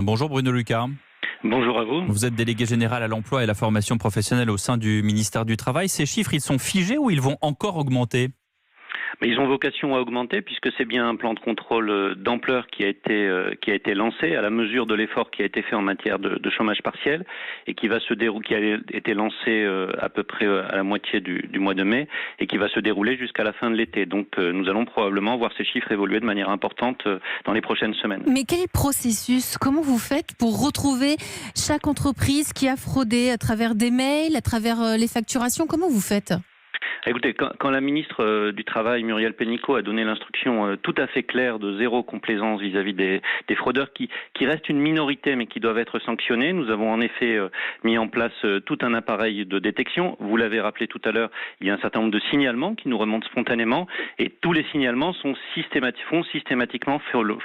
Bonjour Bruno Lucas. Bonjour à vous. Vous êtes délégué général à l'emploi et la formation professionnelle au sein du ministère du Travail. Ces chiffres, ils sont figés ou ils vont encore augmenter ? Mais ils ont vocation à augmenter puisque c'est bien un plan de contrôle d'ampleur qui a été lancé à la mesure de l'effort qui a été fait en matière de chômage partiel et qui a été lancé à peu près à la moitié du mois de mai et qui va se dérouler jusqu'à la fin de l'été. Donc nous allons probablement voir ces chiffres évoluer de manière importante dans les prochaines semaines. Mais quel est le processus ? Comment vous faites pour retrouver chaque entreprise qui a fraudé à travers des mails, à travers les facturations ? Comment vous faites ? Écoutez, quand la ministre du Travail, Muriel Pénicaud, a donné l'instruction tout à fait claire de zéro complaisance vis-à-vis des fraudeurs qui restent une minorité mais qui doivent être sanctionnés, nous avons en effet mis en place tout un appareil de détection. Vous l'avez rappelé tout à l'heure, il y a un certain nombre de signalements qui nous remontent spontanément et tous les signalements font systématiquement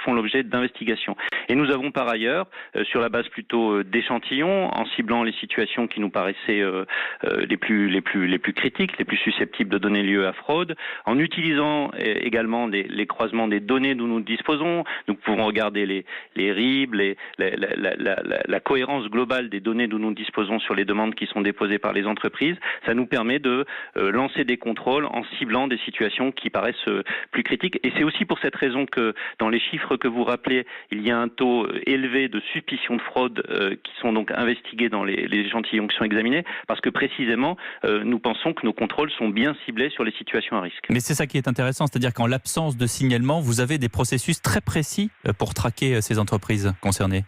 l'objet d'investigations. Et nous avons par ailleurs, sur la base plutôt d'échantillons, en ciblant les situations qui nous paraissaient les plus critiques, les plus susceptibles de donner lieu à fraude, en utilisant également les croisements des données dont nous disposons. Nous pouvons regarder les RIB, la cohérence globale des données dont nous disposons sur les demandes qui sont déposées par les entreprises. Ça nous permet de lancer des contrôles en ciblant des situations qui paraissent plus critiques. Et c'est aussi pour cette raison que dans les chiffres que vous rappelez, il y a un taux élevé de suspicion de fraude qui sont donc investigués dans les échantillons qui sont examinés, parce que précisément, nous pensons que nos contrôles sont bien ciblés sur les situations à risque. Mais c'est ça qui est intéressant, c'est-à-dire qu'en l'absence de signalement, vous avez des processus très précis pour traquer ces entreprises concernées.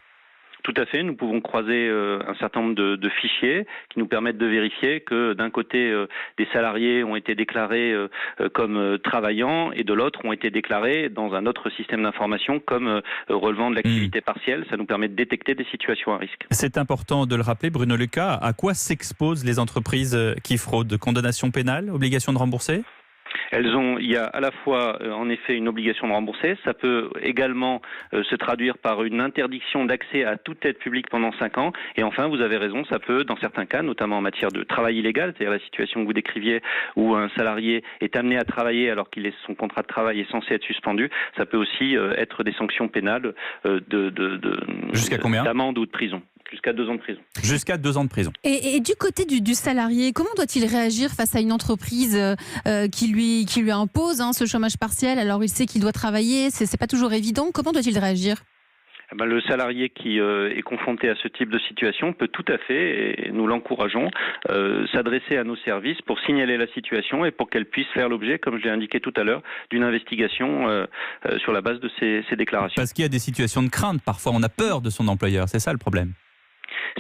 Tout à fait, nous pouvons croiser un certain nombre de fichiers qui nous permettent de vérifier que d'un côté, des salariés ont été déclarés comme travaillant et de l'autre ont été déclarés dans un autre système d'information comme relevant de l'activité partielle. Ça nous permet de détecter des situations à risque. C'est important de le rappeler, Bruno Lucas. À quoi s'exposent les entreprises qui fraudent ? Condamnation pénale ? Obligation de rembourser ? Il y a à la fois en effet une obligation de rembourser, ça peut également se traduire par une interdiction d'accès à toute aide publique pendant 5 ans, et enfin vous avez raison, ça peut dans certains cas, notamment en matière de travail illégal, c'est-à-dire la situation que vous décriviez où un salarié est amené à travailler alors qu'il son contrat de travail est censé être suspendu, ça peut aussi être des sanctions pénales Jusqu'à combien ? D'amende ou de prison. Jusqu'à 2 ans de prison. Jusqu'à 2 ans de prison. Et du côté du salarié, comment doit-il réagir face à une entreprise qui lui impose ce chômage partiel ? Alors il sait qu'il doit travailler, c'est pas toujours évident. Comment doit-il réagir ? Le salarié qui est confronté à ce type de situation peut tout à fait, et nous l'encourageons, s'adresser à nos services pour signaler la situation et pour qu'elle puisse faire l'objet, comme je l'ai indiqué tout à l'heure, d'une investigation sur la base de ces déclarations. Parce qu'il y a des situations de crainte, parfois on a peur de son employeur, c'est ça le problème.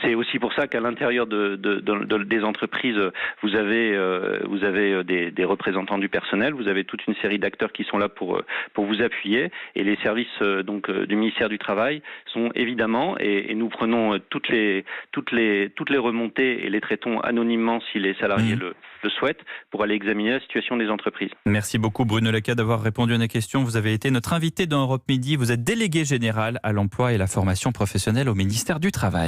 C'est aussi pour ça qu'à l'intérieur des entreprises, vous avez des représentants du personnel, vous avez toute une série d'acteurs qui sont là pour vous appuyer, et les services du ministère du Travail sont évidemment, et nous prenons toutes les remontées et les traitons anonymement si les salariés le souhaitent, pour aller examiner la situation des entreprises. Merci beaucoup Bruno Lucas d'avoir répondu à nos questions. Vous avez été notre invité dans Europe Midi, vous êtes délégué général à l'emploi et la formation professionnelle au ministère du Travail.